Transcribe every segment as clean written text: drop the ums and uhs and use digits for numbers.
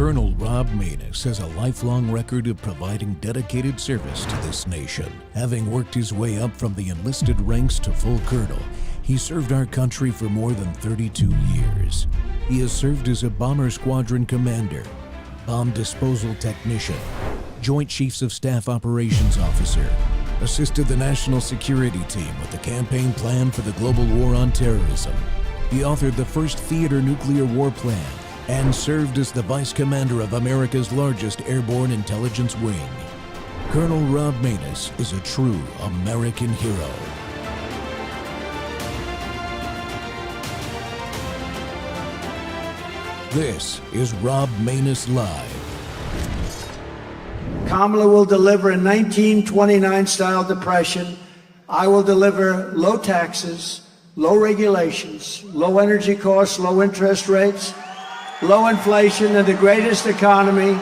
Colonel Rob Maness has a lifelong record of providing dedicated service to this nation. Having worked his way up from the enlisted ranks to full colonel, he served our country for more than 32 years. He has served as a bomber squadron commander, bomb disposal technician, Joint Chiefs of Staff Operations Officer, assisted the National Security Team with the campaign plan for the global war on terrorism. He authored the first theater nuclear war plan and served as the Vice Commander of America's largest airborne intelligence wing. Colonel Rob Maness is a true American hero. This is Rob Maness Live. Kamala will deliver a 1929-style depression. I will deliver low taxes, low regulations, low energy costs, low interest rates, low inflation, and the greatest economy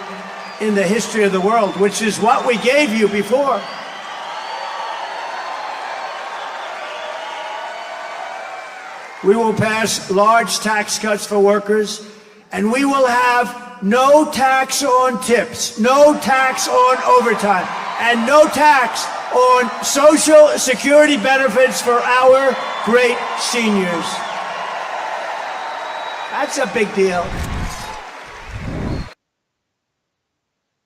in the history of the world, which is what we gave you before. We will pass large tax cuts for workers, and we will have no tax on tips, no tax on overtime, and no tax on Social Security benefits for our great seniors. That's a big deal.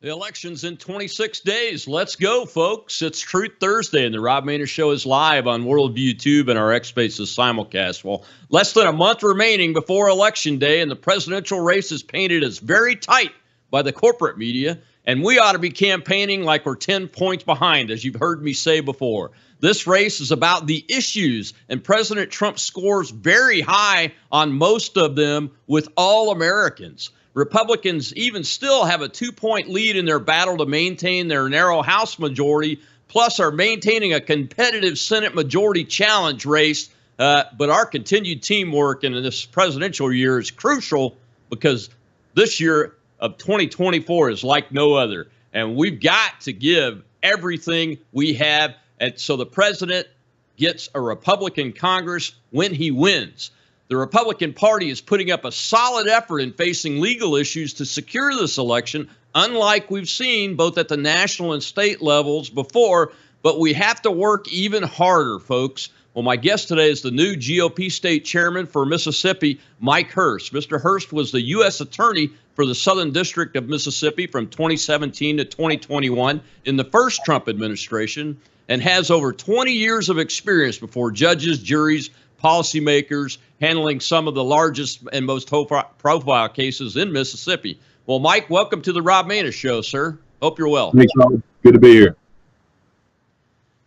The election's in 26 days. Let's go, folks. It's Truth Thursday, and the Rob Maness Show is live on Worldview Tube and our X Spaces simulcast. Well, less than a month remaining before Election Day, and the presidential race is painted as very tight by the corporate media, and we ought to be campaigning like we're 10 points behind, as you've heard me say before. This race is about the issues, and President Trump scores very high on most of them with all Americans. Republicans even still have a 2-point lead in their battle to maintain their narrow House majority, plus are maintaining a competitive Senate majority challenge race. But our continued teamwork in this presidential year is crucial because this year of 2024 is like no other. And we've got to give everything we have. And so the president gets a Republican Congress when he wins. The Republican Party is putting up a solid effort in facing legal issues to secure this election, unlike we've seen both at the national and state levels before, but we have to work even harder, folks. Well, my guest today is the new GOP state chairman for Mississippi, Mike Hurst. Mr. Hurst was the U.S. attorney for the Southern District of Mississippi from 2017 to 2021 in the first Trump administration and has over 20 years of experience before judges, juries, policymakers, handling some of the largest and most high-profile cases in Mississippi. Well, Mike, welcome to the Rob Maness Show, sir. Hope you're well. Thanks, Rob. Good to be here.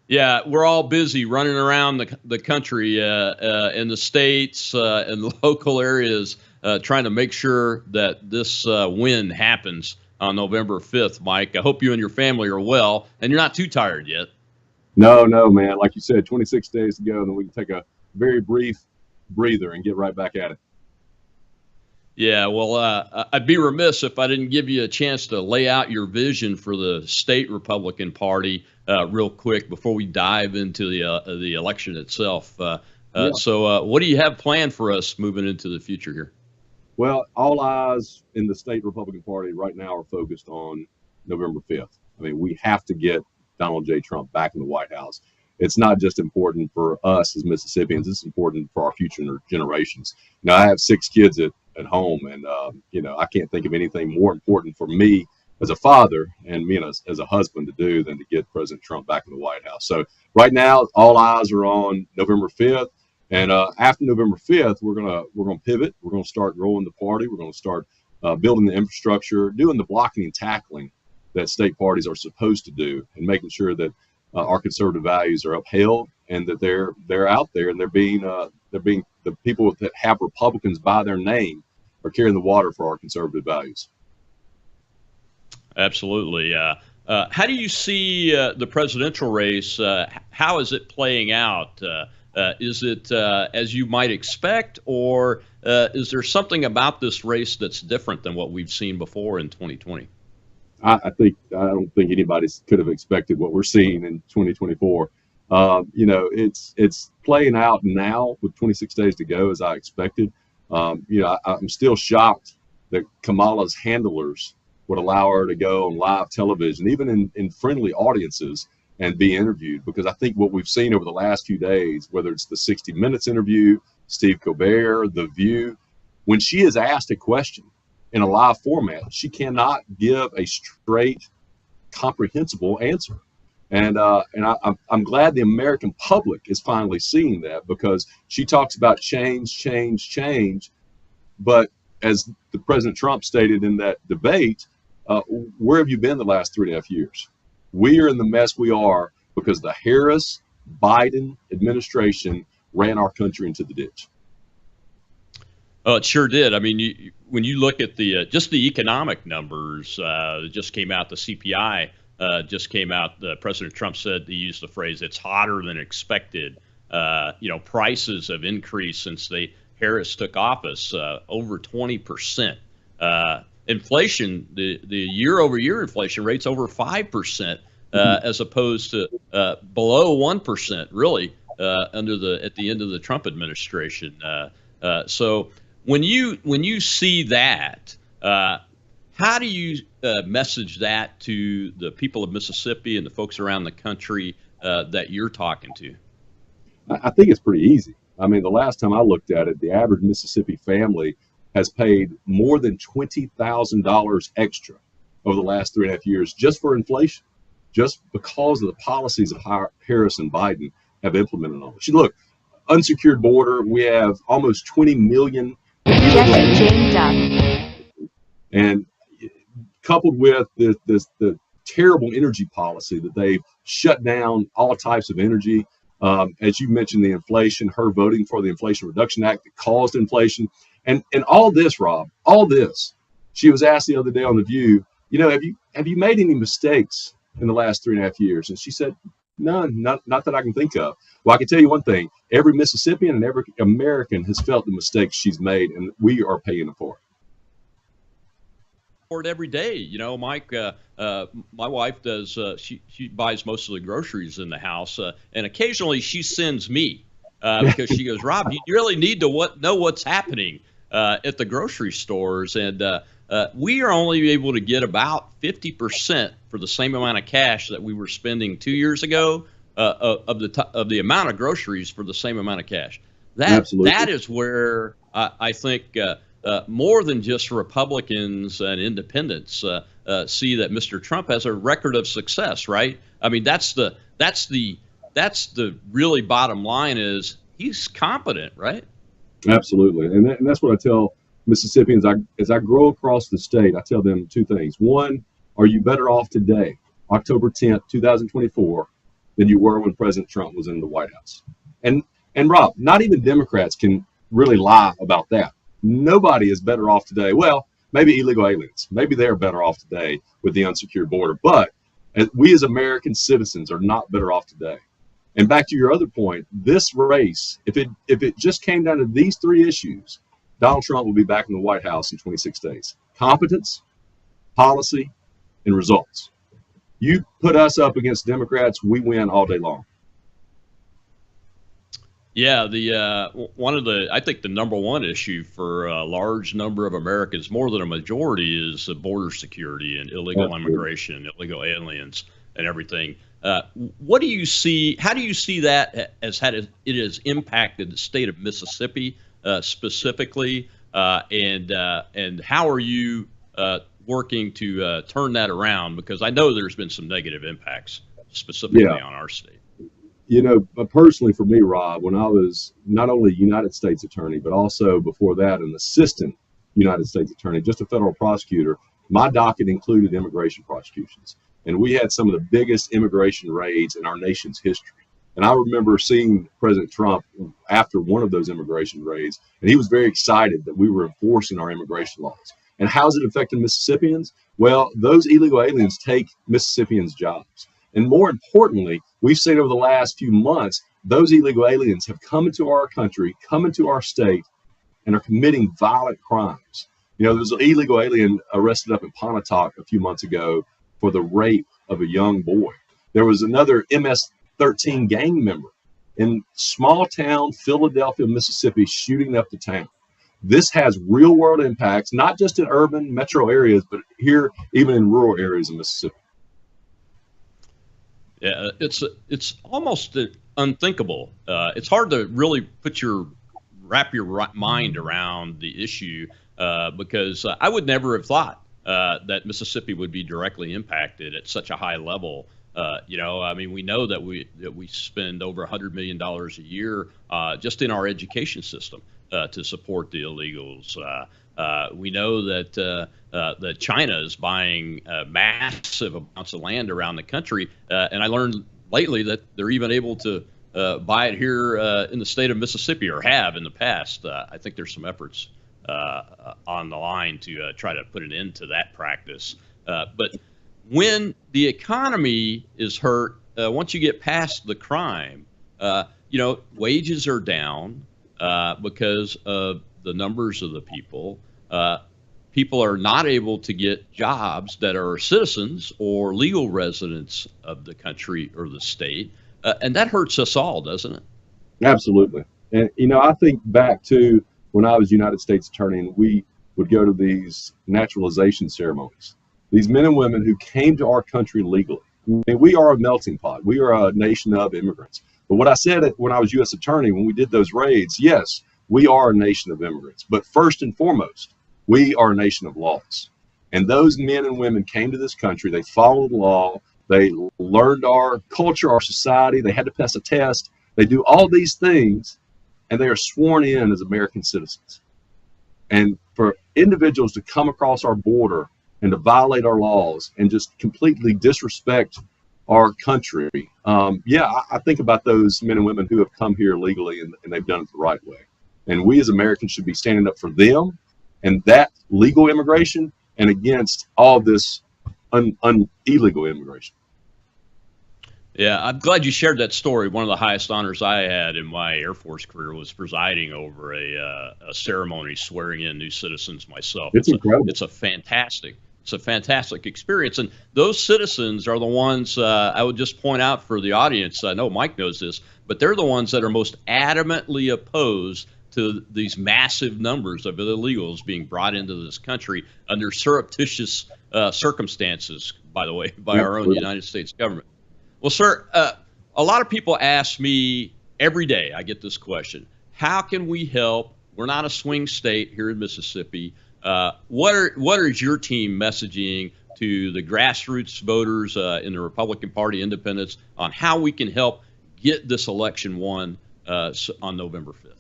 Yeah, we're all busy running around the country in the states and the local areas trying to make sure that this win happens on November 5th, Mike. I hope you and your family are well, and you're not too tired yet. No, man. Like you said, 26 days to go, and then we can take a very brief breather and get right back at it. Yeah, well, I'd be remiss if I didn't give you a chance to lay out your vision for the state Republican Party real quick before we dive into the election itself. So what do you have planned for us moving into the future here? Well, all eyes in the state Republican Party right now are focused on November 5th. I mean, we have to get Donald J. Trump back in the White House. It's not just important for us as Mississippians, it's important for our future generations. Now, I have 6 kids at home, and, I can't think of anything more important for me as a father and me as a husband to do than to get President Trump back in the White House. So right now, all eyes are on November 5th. And after November 5th, we're gonna pivot. We're going to start growing the party. We're going to start building the infrastructure, doing the blocking and tackling that state parties are supposed to do, and making sure that our conservative values are upheld and that they're out there and they're being the people that have Republicans by their name are carrying the water for our conservative values. Absolutely. How do you see the presidential race? How is it playing out? Is it as you might expect, or is there something about this race that's different than what we've seen before in 2020? I don't think anybody could have expected what we're seeing in 2024. It's playing out now with 26 days to go as I expected. I'm still shocked that Kamala's handlers would allow her to go on live television, even in friendly audiences, and be interviewed. Because I think what we've seen over the last few days, whether it's the 60 Minutes interview, Steve Colbert, The View, when she is asked a question in a live format, she cannot give a straight, comprehensible answer. And I'm glad the American public is finally seeing that, because she talks about change, but as the President Trump stated in that debate, where have you been the last 3.5 years? We are in the mess we are because the Harris-Biden administration ran our country into the ditch. Oh, it sure did. I mean, when you look at the just the economic numbers that just came out, the CPI just came out. President Trump said, he used the phrase, "It's hotter than expected." Prices have increased since Harris took office, over 20%. Inflation, the year-over-year inflation rate's over 5%, as opposed to below 1%, really, at the end of the Trump administration. So when you see that, how do you message that to the people of Mississippi and the folks around the country that you're talking to? I think it's pretty easy. I mean, the last time I looked at it, the average Mississippi family has paid more than $20,000 extra over the last 3.5 years just for inflation, just because of the policies of Harris and Biden have implemented on it. Look, unsecured border, we have almost 20 million. And coupled with the terrible energy policy that they've shut down all types of energy. As you mentioned, the inflation, her voting for the Inflation Reduction Act that caused inflation. And all this, Rob, all this, she was asked the other day on The View, have you made any mistakes in the last 3.5 years? And she said, none, not that I can think of. Well, I can tell you one thing, every Mississippian and every American has felt the mistakes she's made, and we are paying for it. Every day, Mike, my wife does, she buys most of the groceries in the house, and occasionally she sends me because she goes, Rob, you really need to know what's happening at the grocery stores. And we are only able to get about 50% for the same amount of cash that we were spending 2 years ago of the amount of groceries for the same amount of cash. That is where I think more than just Republicans and independents see that Mr. Trump has a record of success, right? I mean, that's the really bottom line, is he's competent, right? Absolutely, and that's what I tell Mississippians. As I grow across the state, I tell them two things. One, are you better off today, October 10th, 2024, than you were when President Trump was in the White House? And Rob, not even Democrats can really lie about that. Nobody is better off today. Well, maybe illegal aliens. Maybe they're better off today with the unsecured border. But we as American citizens are not better off today. And back to your other point, this race, if it just came down to these three issues, Donald Trump will be back in the White House in 26 days. Competence, policy, and results. You put us up against Democrats, we win all day long. Yeah, I think the number one issue for a large number of Americans, more than a majority, is border security and illegal immigration, illegal aliens, and everything. What do you see? How do you see that it has impacted the state of Mississippi specifically, and how are you working to turn that around? Because I know there's been some negative impacts specifically on our state. Personally for me, Rob, when I was not only United States Attorney, but also before that an assistant United States Attorney, just a federal prosecutor, my docket included immigration prosecutions. And we had some of the biggest immigration raids in our nation's history. And I remember seeing President Trump after one of those immigration raids, and he was very excited that we were enforcing our immigration laws. And how's it affecting Mississippians? Well, those illegal aliens take Mississippians' jobs. And more importantly, we've seen over the last few months, those illegal aliens have come into our country, come into our state, and are committing violent crimes. There was an illegal alien arrested up in Pontotoc a few months ago for the rape of a young boy. There was another MS-13 gang member in small town Philadelphia, Mississippi, shooting up the town. this has real world impacts, not just in urban metro areas, but here, even in rural areas of Mississippi. Yeah, it's almost unthinkable. It's hard to really wrap your mind around the issue because I would never have thought that Mississippi would be directly impacted at such a high level. I mean, we know that we spend over $100 million a year just in our education system to support the illegals. We know that China is buying massive amounts of land around the country, and I learned lately that they're even able to buy it here in the state of Mississippi, or have in the past. I think there's some efforts on the line to try to put an end to that practice. But when the economy is hurt, once you get past the crime, wages are down because of the numbers of the people. People are not able to get jobs that are citizens or legal residents of the country or the state. And that hurts us all, doesn't it? Absolutely. And, I think back to when I was United States Attorney and we would go to these naturalization ceremonies. These men and women who came to our country legally. I mean, we are a melting pot. We are a nation of immigrants. But what I said when I was U.S. Attorney, when we did those raids, yes, we are a nation of immigrants. But first and foremost, we are a nation of laws. And those men and women came to this country. They followed the law. They learned our culture, our society. They had to pass a test. They do all these things, and they are sworn in as American citizens. And for individuals to come across our border and to violate our laws and just completely disrespect our country. I think about those men and women who have come here legally and they've done it the right way. And we as Americans should be standing up for them and that legal immigration and against all this illegal immigration. Yeah, I'm glad you shared that story. One of the highest honors I had in my Air Force career was presiding over a ceremony swearing in new citizens myself. It's incredible. It's a fantastic experience. And those citizens are the ones, I would just point out for the audience, I know Mike knows this, but they're the ones that are most adamantly opposed to these massive numbers of illegals being brought into this country under surreptitious circumstances, by the way, by our own United States government. Well, sir, a lot of people ask me every day, I get this question, how can we help? We're not a swing state here in Mississippi. What is your team messaging to the grassroots voters in the Republican Party, independents, on how we can help get this election won on November 5th?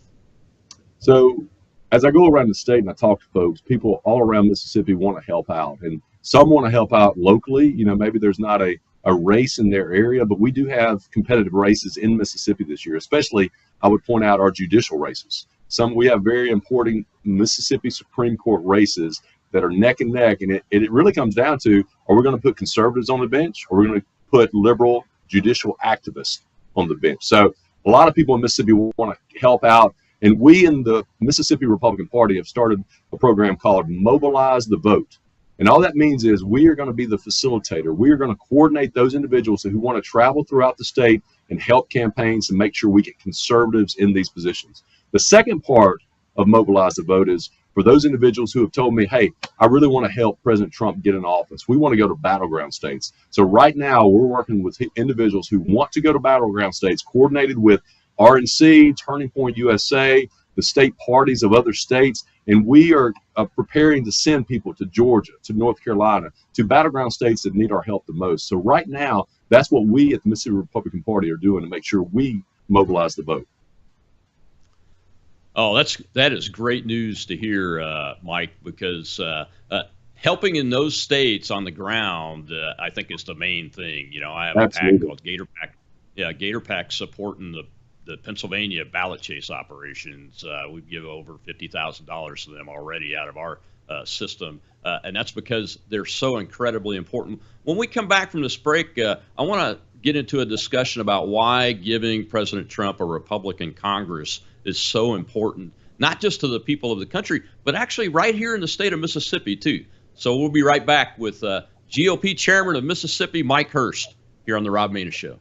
So as I go around the state and I talk to folks, people all around Mississippi want to help out. And some want to help out locally. Maybe there's not a race in their area, but we do have competitive races in Mississippi this year, especially I would point out our judicial races. We have very important Mississippi Supreme Court races that are neck and neck. And it really comes down to, are we going to put conservatives on the bench or are we going to put liberal judicial activists on the bench? So a lot of people in Mississippi want to help out. And we in the Mississippi Republican Party have started a program called Mobilize the Vote. And all that means is we are going to be the facilitator. We are going to coordinate those individuals who want to travel throughout the state and help campaigns and make sure we get conservatives in these positions. The second part of Mobilize the Vote is for those individuals who have told me, hey, I really want to help President Trump get in office. We want to go to battleground states. So right now we're working with individuals who want to go to battleground states, coordinated with RNC, Turning Point USA, the state parties of other states. And we are preparing to send people to Georgia, to North Carolina, to battleground states that need our help the most. So right now, that's what we at the Mississippi Republican Party are doing to make sure we mobilize the vote. Oh, that is great news to hear, Mike, because helping in those states on the ground, I think is the main thing. I have Absolutely. A PAC called Gator PAC. Yeah, Gator PAC supporting the Pennsylvania ballot chase operations. We give over $50,000 to them already out of our system. And that's because they're so incredibly important. When we come back from this break, I want to get into a discussion about why giving President Trump a Republican Congress is so important, not just to the people of the country, but actually right here in the state of Mississippi, too. So we'll be right back with GOP Chairman of Mississippi, Mike Hurst, here on The Rob Maness Show.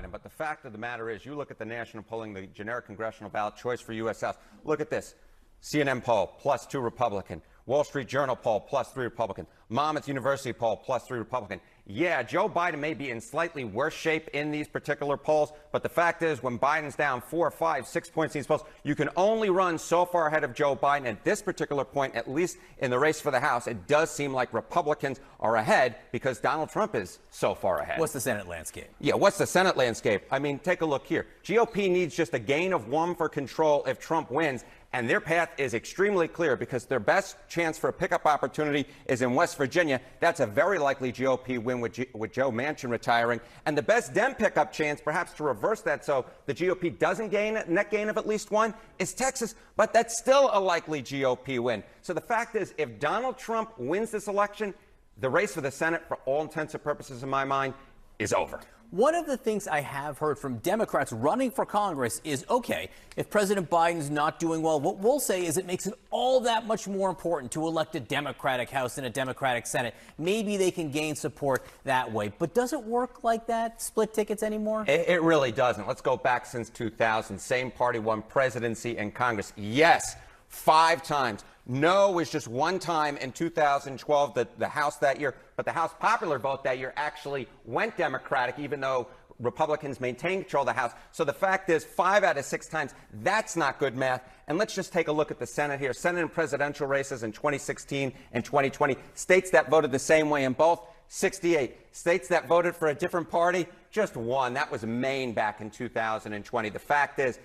Biden. But the fact of the matter is, you look at the national polling, the generic congressional ballot choice for U.S. House. Look at this. CNN poll, +2 Republican. Wall Street Journal poll, +3 Republican. Monmouth University poll, +3 Republican. Yeah, Joe Biden may be in slightly worse shape in these particular polls, but the fact is, when Biden's down 4, 5, 6 points in these polls, you can only run so far ahead of Joe Biden. At this particular point, at least in the race for the House, it does seem like Republicans are ahead because Donald Trump is so far ahead. What's the Senate landscape? Yeah, what's the Senate landscape? I mean, take a look here. GOP needs just a gain of 1 for control if Trump wins. And their path is extremely clear because their best chance for a pickup opportunity is in West Virginia. That's a very likely GOP win with Joe Manchin retiring. And the best Dem pickup chance, perhaps to reverse that so the GOP doesn't gain a net gain of at least 1, is Texas. But that's still a likely GOP win. So the fact is, if Donald Trump wins this election, the race for the Senate, for all intents and purposes in my mind, is over. One of the things I have heard from Democrats running for Congress is, okay, if President Biden's not doing well, what we'll say is it makes it all that much more important to elect a Democratic House and a Democratic Senate. Maybe they can gain support that way. But does it work like that, split tickets anymore? It really doesn't. Let's go back since 2000. Same party won presidency and Congress. Yes, 5 times. No was just 1 time in 2012, the House that year. But the House popular vote that year actually went Democratic, even though Republicans maintained control of the House. So the fact is, 5 out of 6 times, that's not good math. And let's just take a look at the Senate here. Senate and presidential races in 2016 and 2020. States that voted the same way in both, 68. States that voted for a different party, just 1. That was Maine back in 2020. The fact is,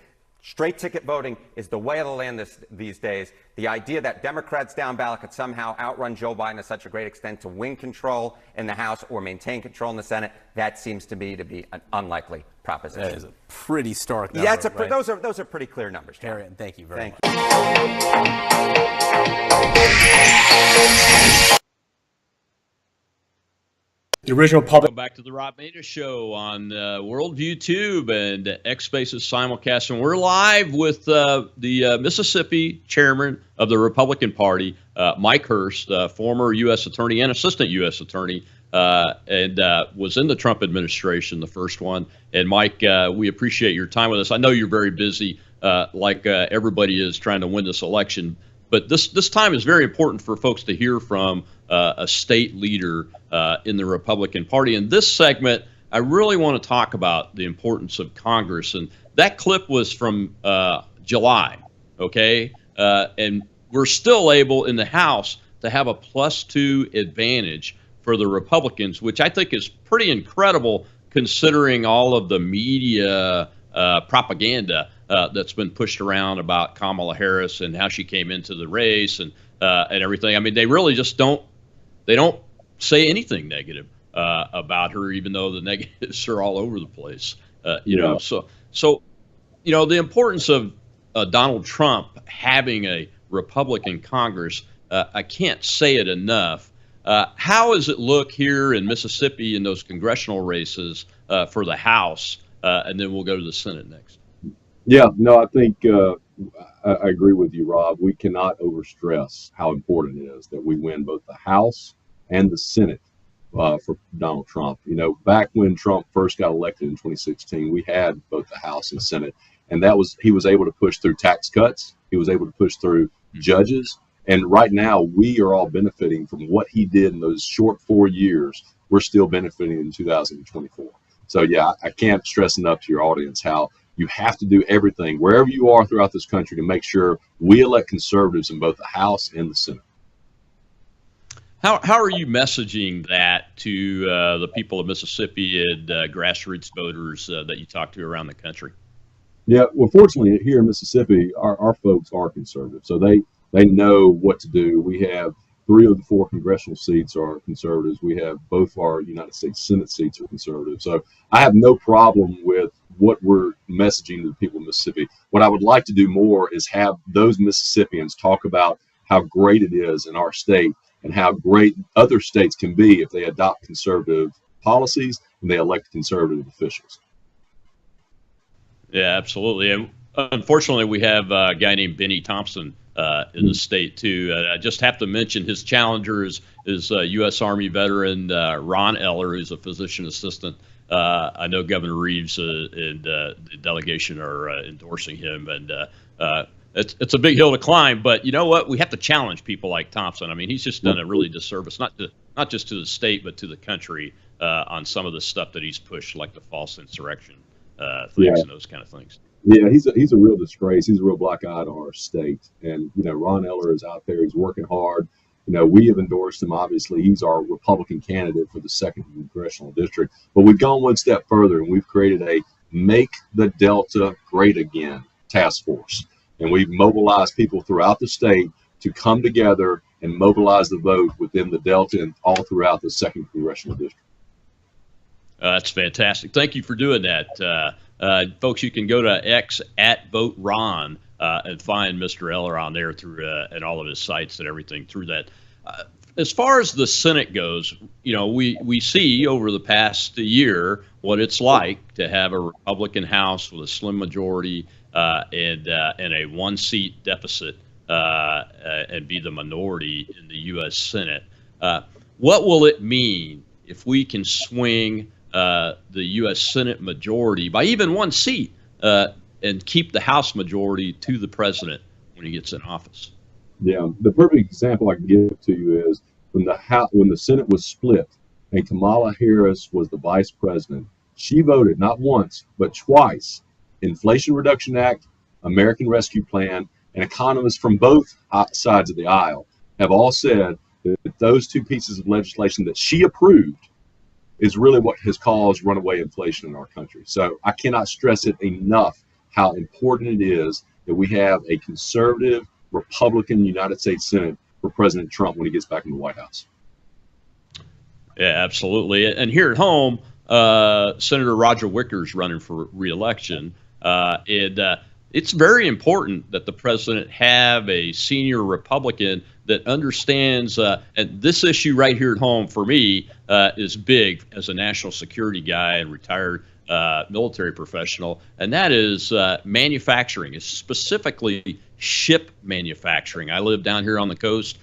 straight ticket voting is the way of the land these days. The idea that Democrats down ballot could somehow outrun Joe Biden to such a great extent to win control in the House or maintain control in the Senate, that seems to me to be an unlikely proposition. That is a pretty stark number. Yeah, right? those are pretty clear numbers, John. Harriet, thank you very much. The original public. Welcome back to the Rob Maness Show on Worldview Tube and X Spaces simulcast. And we're live with the Mississippi chairman of the Republican Party, Mike Hurst, former U.S. attorney and assistant U.S. attorney, and was in the Trump administration, the first one. And Mike, we appreciate your time with us. I know you're very busy, like everybody is trying to win this election. But this time is very important for folks to hear from a state leader in the Republican Party. In this segment, I really want to talk about the importance of Congress. And that clip was from July, okay? And we're still able in the House to have a +2 advantage for the Republicans, which I think is pretty incredible considering all of the media propaganda that's been pushed around about Kamala Harris and how she came into the race and everything. I mean, they really just don't say anything negative about her, even though the negatives are all over the place. You know, so you know, the importance of Donald Trump having a Republican Congress, I can't say it enough. How does it look here in Mississippi in those congressional races for the House? And then we'll go to the Senate next. Yeah, no, I think I agree with you, Rob. We cannot overstress how important it is that we win both the House and the Senate for Donald Trump. You know, back when Trump first got elected in 2016, we had both the House and Senate, and he was able to push through tax cuts. He was able to push through judges. And right now, we are all benefiting from what he did in those short 4 years. We're still benefiting in 2024. So, yeah, I can't stress enough to your audience how you have to do everything, wherever you are throughout this country, to make sure we elect conservatives in both the House and the Senate. How are you messaging that to the people of Mississippi and grassroots voters that you talk to around the country? Yeah, well, fortunately, here in Mississippi, our folks are conservative, so they know what to do. We have 3 of the 4 congressional seats are conservatives. We have both our United States Senate seats are conservative. So I have no problem with what we're messaging to the people of Mississippi. What I would like to do more is have those Mississippians talk about how great it is in our state and how great other states can be if they adopt conservative policies and they elect conservative officials. Yeah, absolutely. And unfortunately, we have a guy named Benny Thompson in the state, too. I just have to mention his challenger is U.S. Army veteran Ron Eller, who's a physician assistant I know Governor Reeves and the delegation are endorsing him, and it's a big hill to climb. But you know what? We have to challenge people like Thompson. I mean, he's just done a really disservice, not just to the state, but to the country on some of the stuff that he's pushed, like the false insurrection things and those kind of things. Yeah, he's a real disgrace. He's a real black eye to our state. And, Ron Eller is out there. He's working hard. We have endorsed him. Obviously, he's our Republican candidate for the 2nd Congressional District. But we've gone one step further, and we've created a Make the Delta Great Again task force. And we've mobilized people throughout the state to come together and mobilize the vote within the Delta and all throughout the 2nd Congressional District. That's fantastic. Thank you for doing that. Folks, you can go to X @VoteRon and find Mr. Eller on there through and all of his sites and everything through that. As far as the Senate goes, we see over the past year what it's like to have a Republican House with a slim majority and a 1-seat deficit and be the minority in the U.S. Senate. What will it mean if we can swing the U.S. Senate majority by even 1 seat and keep the House majority to the president when he gets in office? Yeah, the perfect example I can give to you is when the Senate was split and Kamala Harris was the vice president, she voted not once but twice Inflation Reduction Act, American Rescue Plan, and economists from both sides of the aisle have all said that those 2 pieces of legislation that she approved is really what has caused runaway inflation in our country. So I cannot stress it enough how important it is that we have a conservative Republican United States Senate for President Trump when he gets back in the White House. Yeah, absolutely. And here at home, Senator Roger Wicker's running for re-election. And it's very important that the president have a senior Republican that understands, and this issue right here at home for me is big as a national security guy and retired military professional, and that is manufacturing, is specifically ship manufacturing. I live down here on the coast.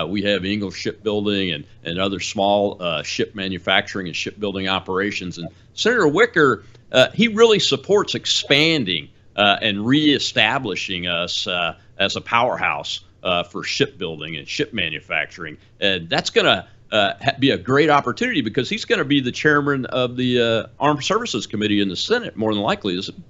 We have Ingalls Shipbuilding and other small ship manufacturing and shipbuilding operations. And Senator Wicker, he really supports expanding and reestablishing us as a powerhouse for shipbuilding and ship manufacturing. And that's going to be a great opportunity because he's going to be the chairman of the Armed Services Committee in the Senate, more than likely, isn't it?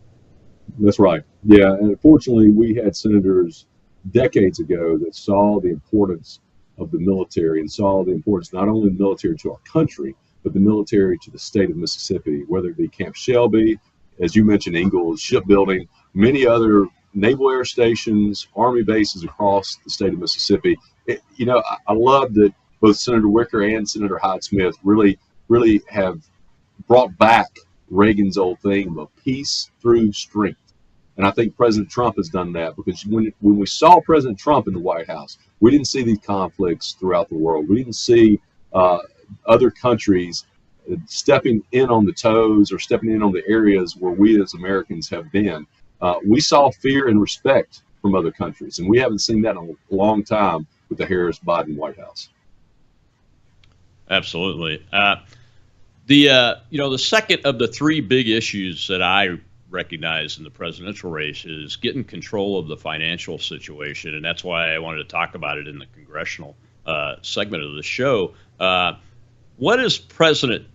That's right. Yeah, and unfortunately, we had senators decades ago that saw the importance of the military and saw the importance not only of the military to our country, but the military to the state of Mississippi, whether it be Camp Shelby, as you mentioned, Ingalls Shipbuilding, many other naval air stations, Army bases across the state of Mississippi. I love that both Senator Wicker and Senator Hyde-Smith really have brought back Reagan's old theme of peace through strength. And I think President Trump has done that because when we saw President Trump in the White House, we didn't see these conflicts throughout the world. We didn't see other countries stepping in on the toes or stepping in on the areas where we as Americans have been. We saw fear and respect from other countries, and we haven't seen that in a long time with the Harris-Biden White House. Absolutely. The second of the 3 big issues that I recognize in the presidential race is getting control of the financial situation, and that's why I wanted to talk about it in the congressional segment of the show. What does President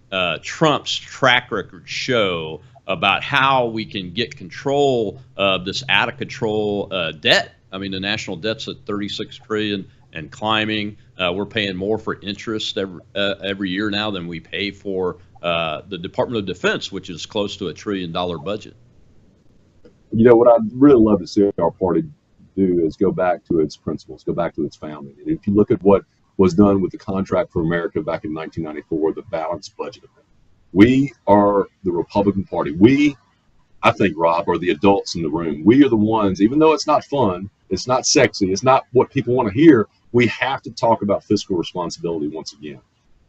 Trump's track record show about how we can get control of this out of control debt? I mean, the national debt's at $36 trillion and climbing. We're paying more for interest every year now than we pay for the Department of Defense, which is close to $1 trillion budget. What I'd really love to see our party do is go back to its principles, go back to its founding. And if you look at what was done with the Contract for America back in 1994, the balanced budget. We are the Republican Party. We, I think, Rob, are the adults in the room. We are the ones, even though it's not fun, it's not sexy, it's not what people want to hear, we have to talk about fiscal responsibility once again.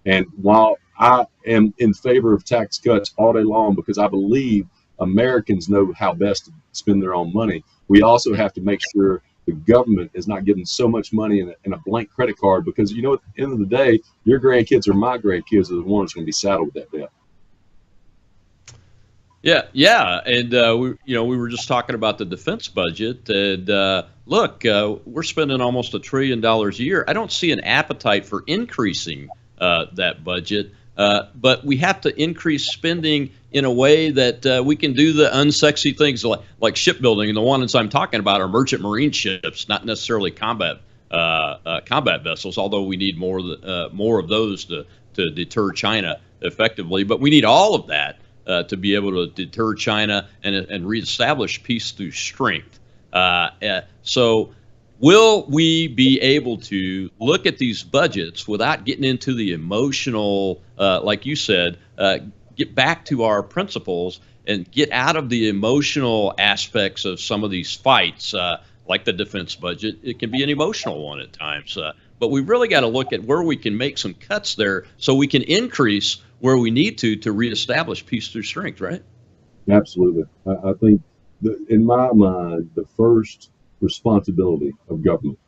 And while I am in favor of tax cuts all day long because I believe Americans know how best to spend their own money, we also have to make sure the government is not getting so much money in a blank credit card because, at the end of the day, your grandkids or my grandkids are the ones going to be saddled with that debt. Yeah, and we were just talking about the defense budget, and look, we're spending almost $1 trillion a year. I don't see an appetite for increasing that budget, but we have to increase spending in a way that we can do the unsexy things like shipbuilding, and the ones I'm talking about are merchant marine ships, not necessarily combat vessels. Although we need more of those to deter China effectively, but we need all of that to be able to deter China and reestablish peace through strength. So will we be able to look at these budgets without getting into the emotional, like you said, get back to our principles and get out of the emotional aspects of some of these fights, like the defense budget? It can be an emotional one at times. But we really got to look at where we can make some cuts there so we can increase where we need to reestablish peace through strength, right? Absolutely. I think, in my mind, the first responsibility of government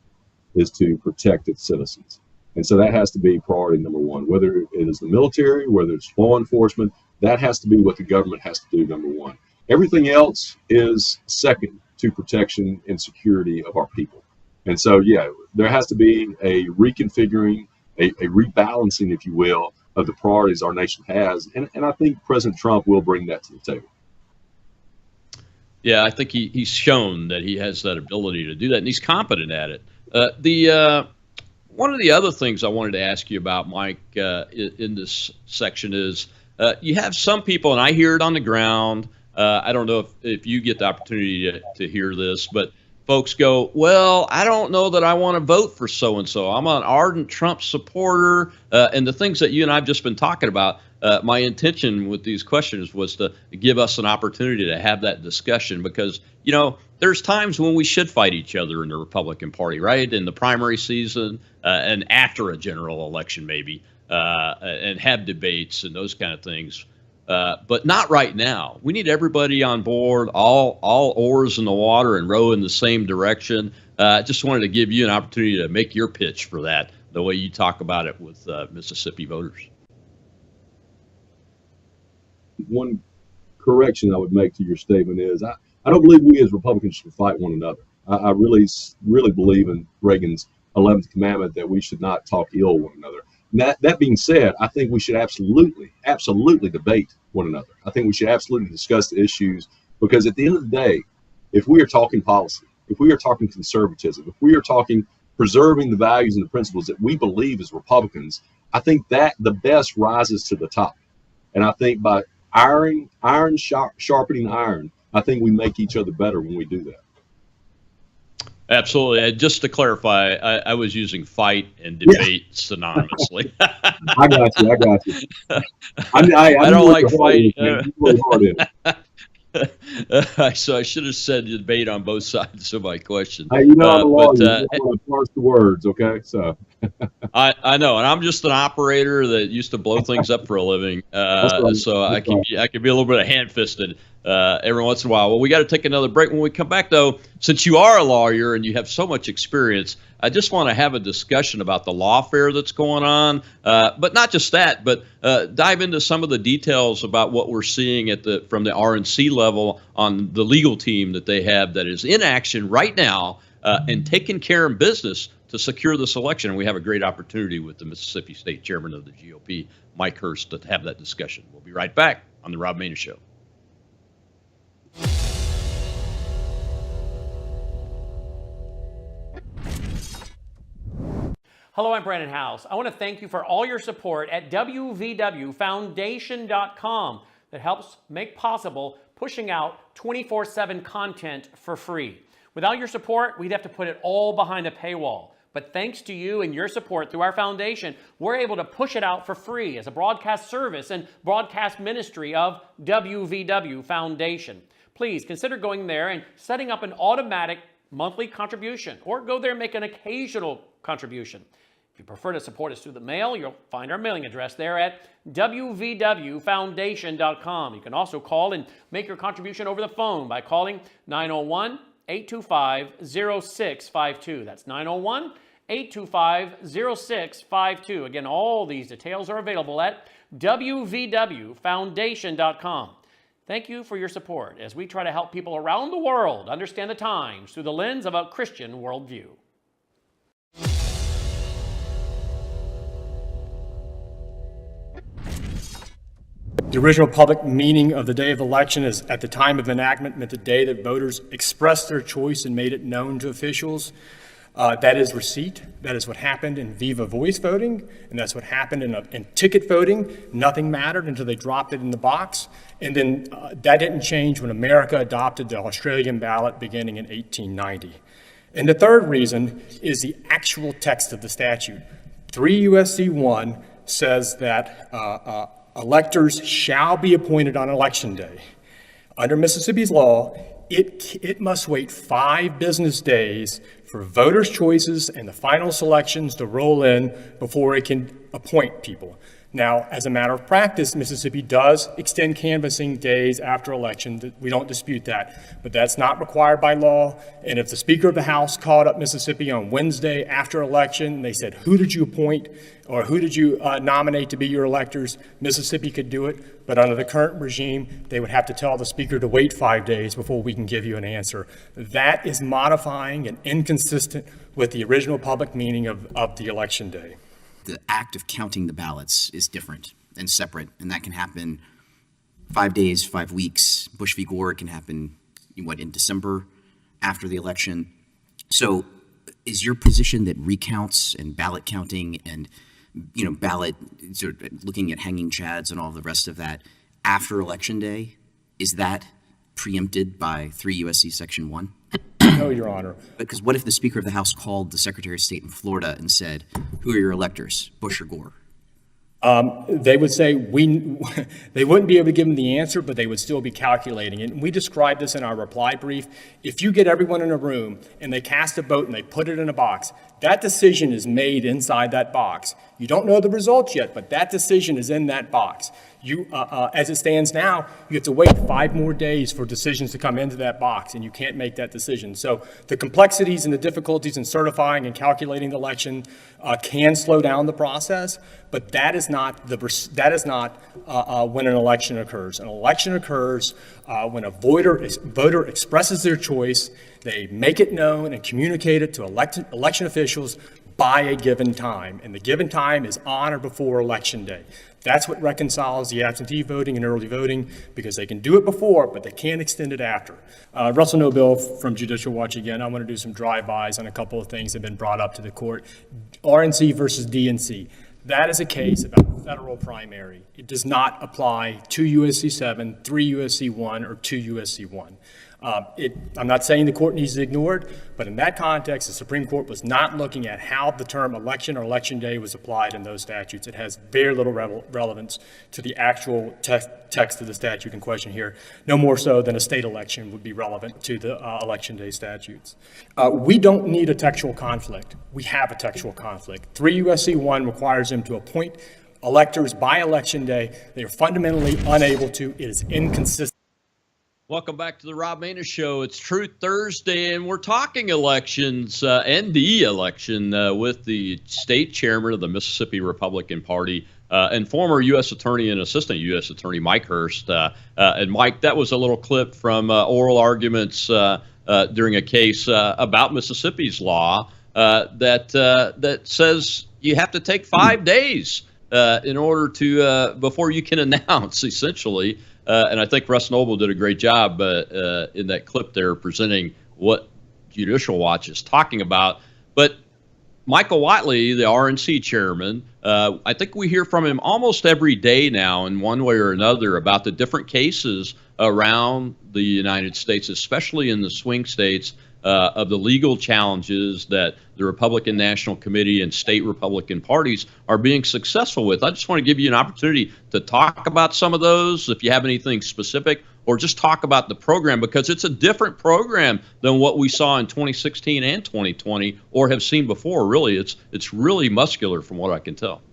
is to protect its citizens. And so that has to be priority number one, whether it is the military, whether it's law enforcement, that has to be what the government has to do, number one. Everything else is second to protection and security of our people. And so, yeah, there has to be a reconfiguring, a rebalancing, if you will, of the priorities our nation has. And I think President Trump will bring that to the table. Yeah, I think he's shown that he has that ability to do that, and he's competent at it. One of the other things I wanted to ask you about, Mike, in this section is you have some people, and I hear it on the ground. I don't know if you get the opportunity to hear this, but folks go, well, I don't know that I want to vote for so-and-so. I'm an ardent Trump supporter. And the things that you and I have just been talking about, my intention with these questions was to give us an opportunity to have that discussion because, there's times when we should fight each other in the Republican Party, right? In the primary season and after a general election maybe, and have debates and those kind of things. But not right now. We need everybody on board, all oars in the water and row in the same direction. Just wanted to give you an opportunity to make your pitch for that, the way you talk about it with Mississippi voters. One correction I would make to your statement is I don't believe we as Republicans should fight one another. I really believe in Reagan's 11th commandment that we should not talk ill of one another. That being said, I think we should absolutely debate one another. I think we should absolutely discuss the issues because at the end of the day, if we are talking policy, if we are talking conservatism, if we are talking preserving the values and the principles that we believe as Republicans, I think that the best rises to the top. And I think by iron sharpening iron, I think we make each other better when we do that. Absolutely. Just to clarify, I was using fight and debate synonymously. I got you. I don't like fight. So I should have said debate on both sides of my question. Hey, I'm a lawyer. You don't want to parse the words, okay? So I know, and I'm just an operator that used to blow things up for a living. So I can be a little bit hand-fisted every once in a while. Well, we got to take another break. When we come back, though, since you are a lawyer and you have so much experience, I just want to have a discussion about the lawfare that's going on, but not just that, but dive into some of the details about what we're seeing from the RNC level on the legal team that they have that is in action right now and taking care of business to secure this election. And we have a great opportunity with the Mississippi State Chairman of the GOP, Mike Hurst, to have that discussion. We'll be right back on the Rob Maness Show. Hello, I'm Brandon House. I want to thank you for all your support at wvwfoundation.com that helps make possible pushing out 24/7 content for free. Without your support, we'd have to put it all behind a paywall. But thanks to you and your support through our foundation, we're able to push it out for free as a broadcast service and broadcast ministry of WVW Foundation. Please consider going there and setting up an automatic monthly contribution, or go there and make an occasional contribution. If you prefer to support us through the mail, you'll find our mailing address there at wvwfoundation.com. You can also call and make your contribution over the phone by calling 901-825-0652. That's 901-825-0652. Again, all these details are available at wvwfoundation.com. Thank you for your support as we try to help people around the world understand the times through the lens of a Christian worldview. The original public meaning of the day of election is at the time of enactment meant the day that voters expressed their choice and made it known to officials. That is receipt. That is what happened in Viva Voice voting, and that's what happened in ticket voting. Nothing mattered until they dropped it in the box. And then that didn't change when America adopted the Australian ballot beginning in 1890. And the third reason is the actual text of the statute. 3 U.S.C. 1 says that electors shall be appointed on election day. Under Mississippi's law, it must wait 5 business days for voters' choices and the final selections to roll in before it can appoint people. Now, as a matter of practice, Mississippi does extend canvassing days after election. We don't dispute that, but that's not required by law. And if the Speaker of the House called up Mississippi on Wednesday after election, and they said, who did you appoint or who did you nominate to be your electors, Mississippi could do it. But under the current regime, they would have to tell the Speaker to wait 5 days before we can give you an answer. That is modifying and inconsistent with the original public meaning of the election day. The act of counting the ballots is different and separate, and that can happen 5 days, 5 weeks. Bush v. Gore can happen, in December after the election. So is your position that recounts and ballot counting and, ballot, sort of looking at hanging chads and all the rest of that after Election Day, is that preempted by 3 U.S.C. Section 1? No, Your Honor. Because what if the Speaker of the House called the Secretary of State in Florida and said, who are your electors, Bush or Gore? They would say they wouldn't be able to give them the answer, but they would still be calculating it. And we described this in our reply brief. If you get everyone in a room and they cast a vote and they put it in a box, that decision is made inside that box. You don't know the results yet, but that decision is in that box. As it stands now, you have to wait 5 more days for decisions to come into that box, and you can't make that decision. So the complexities and the difficulties in certifying and calculating the election can slow down the process, but that is not when an election occurs. An election occurs when a voter expresses their choice. They make it known and communicate it to election officials by a given time, and the given time is on or before Election Day. That's what reconciles the absentee voting and early voting, because they can do it before, but they can't extend it after. Russell Nobel from Judicial Watch again. I want to do some drive-bys on a couple of things that have been brought up to the court. RNC versus DNC. That is a case about federal primary. It does not apply to U.S.C. 7, 3 U.S.C. 1, or 2 U.S.C. 1. I'm not saying the court needs to ignore it, but in that context, the Supreme Court was not looking at how the term election or election day was applied in those statutes. It has very little relevance to the actual text of the statute in question here, no more so than a state election would be relevant to the election day statutes. We don't need a textual conflict. We have a textual conflict. 3 U.S.C. 1 requires them to appoint electors by election day. They are fundamentally unable to. It is inconsistent. Welcome back to the Rob Maness Show. It's Truth Thursday, and we're talking elections and the election with the state chairman of the Mississippi Republican Party and former U.S. Attorney and Assistant U.S. Attorney Mike Hurst. And Mike, that was a little clip from oral arguments during a case about Mississippi's law that says you have to take 5 days in order to before you can announce, essentially. And I think Russ Noble did a great job in that clip there presenting what Judicial Watch is talking about. But Michael Whatley, the RNC chairman, I think we hear from him almost every day now in one way or another about the different cases around the United States, especially in the swing states, of the legal challenges that the Republican National Committee and state Republican parties are being successful with. I just want to give you an opportunity to talk about some of those, if you have anything specific, or just talk about the program, because it's a different program than what we saw in 2016 and 2020 or have seen before. Really, it's really muscular from what I can tell.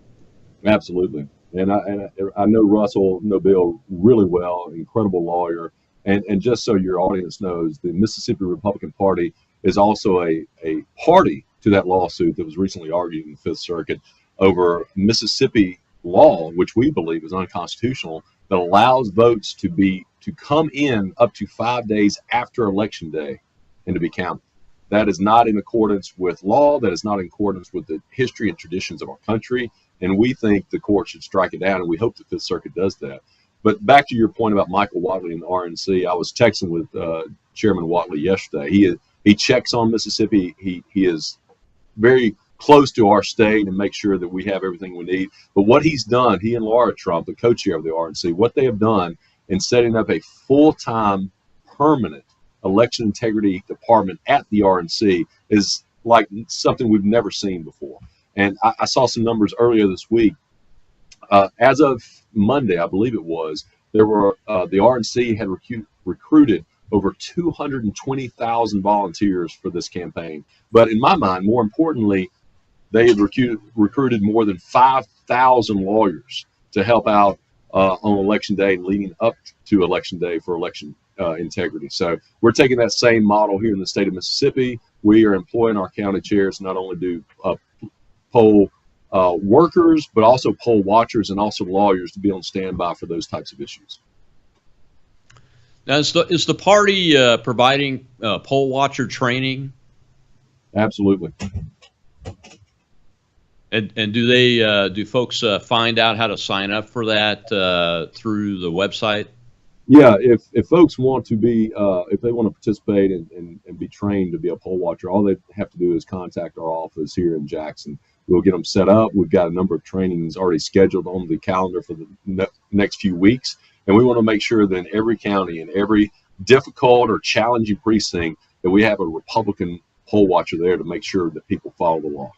Absolutely. And I know Russell Nobel really well, incredible lawyer. And just so your audience knows, the Mississippi Republican Party is also a party to that lawsuit that was recently argued in the Fifth Circuit over Mississippi law, which we believe is unconstitutional, that allows votes to to come in up to 5 days after Election Day and to be counted. That is not in accordance with law. That is not in accordance with the history and traditions of our country. And we think the court should strike it down, and we hope the Fifth Circuit does that. But back to your point about Michael Whatley and the RNC, I was texting with Chairman Whatley yesterday. He checks on Mississippi. He is very close to our state and make sure that we have everything we need. But what he's done, he and Laura Trump, the co-chair of the RNC, what they have done in setting up a full-time, permanent election integrity department at the RNC is like something we've never seen before. And I saw some numbers earlier this week. As of Monday, I believe it was, there were the RNC had recruited over 220,000 volunteers for this campaign. But in my mind, more importantly, they had recruited more than 5,000 lawyers to help out on Election Day and leading up to Election Day for election integrity. So we're taking that same model here in the state of Mississippi. We are employing our county chairs not only do poll workers, but also poll watchers and also lawyers to be on standby for those types of issues. Now, is the party providing poll watcher training? Absolutely. And do folks find out how to sign up for that through the website? Yeah, if folks want to be, if they want to participate and be trained to be a poll watcher, all they have to do is contact our office here in Jackson. We'll get them set up. We've got a number of trainings already scheduled on the calendar for the next few weeks. And we want to make sure that in every county, in every difficult or challenging precinct, that we have a Republican poll watcher there to make sure that people follow the law.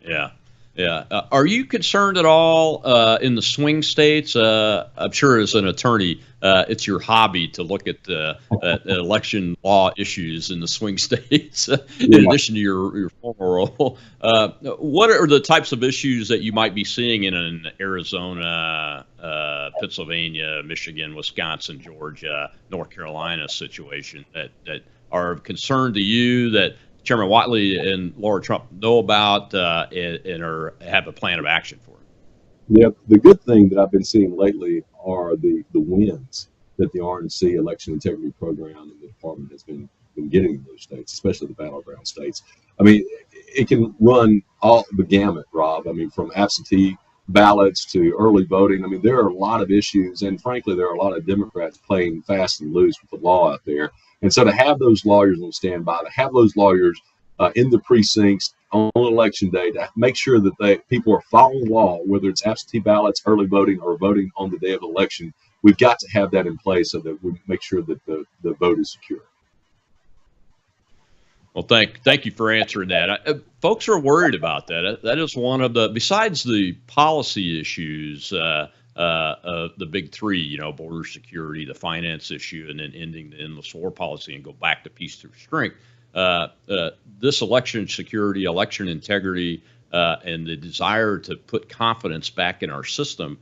Yeah. Yeah. Are you concerned at all in the swing states? I'm sure as an attorney, it's your hobby to look at election law issues in the swing states, in addition to your former role. What are the types of issues that you might be seeing in an Arizona, Pennsylvania, Michigan, Wisconsin, Georgia, North Carolina situation that are of concern to you that Chairman Whatley and Laura Trump know about and have a plan of action for? Yeah, the good thing that I've been seeing lately are the wins that the RNC election integrity program and the department has been getting in those states, especially the battleground states. I mean, it can run all the gamut, Rob. I mean, from absentee ballots to early voting. I mean, there are a lot of issues, and frankly, there are a lot of Democrats playing fast and loose with the law out there. And so to have those lawyers on standby, to have those lawyers in the precincts on election day, to make sure that people are following the law, whether it's absentee ballots, early voting, or voting on the day of the election, we've got to have that in place so that we make sure that the vote is secure. Well, thank you for answering that. Folks are worried about that. That is one of the, besides the policy issues, the big three, border security, the finance issue, and then ending the endless war policy and go back to peace through strength. This election security, election integrity, and the desire to put confidence back in our system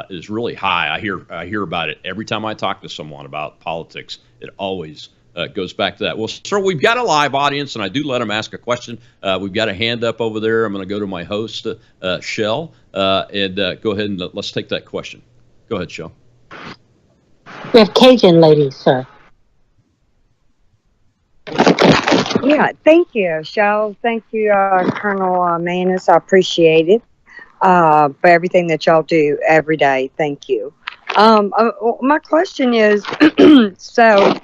is really high. I hear about it every time I talk to someone about politics. It always goes back to that. Well, sir, we've got a live audience, and I do let them ask a question. We've got a hand up over there. I'm going to go to my host, Shell, and go ahead and let's take that question. Go ahead, Shell. We have Cajun ladies, sir. Yeah, thank you, Shell. Thank you, Colonel Maness. I appreciate it for everything that y'all do every day. Thank you. My question is, so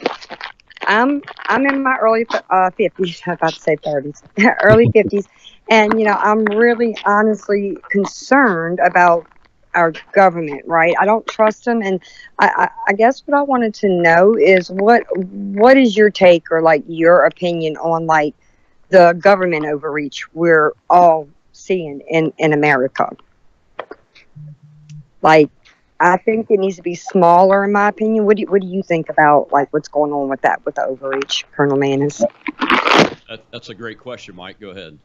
I'm in my early 50s. I'm about to say 30s, early 50s, and I'm really honestly concerned about our government. Right? I don't trust them, and I guess what I wanted to know is what is your take or like your opinion on like the government overreach we're all seeing in America? Like, I think it needs to be smaller, in my opinion. What do you think about like what's going on with that, with the overreach, Colonel Maness? That's a great question, Mike. Go ahead.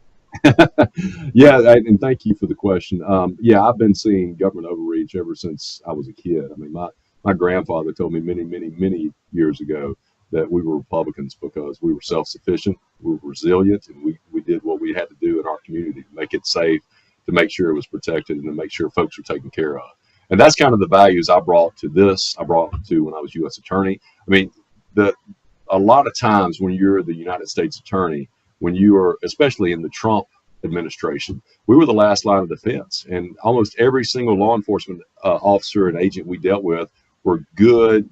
Yeah, and thank you for the question. Yeah, I've been seeing government overreach ever since I was a kid. I mean, my grandfather told me many years ago that we were Republicans because we were self-sufficient, we were resilient, and we did what we had to do in our community to make it safe, to make sure it was protected, and to make sure folks were taken care of. And that's kind of the values I brought to this. I brought to when I was U.S. Attorney. I mean, a lot of times when you're the United States Attorney, when you are, especially in the Trump administration, we were the last line of defense. And almost every single law enforcement officer and agent we dealt with were good,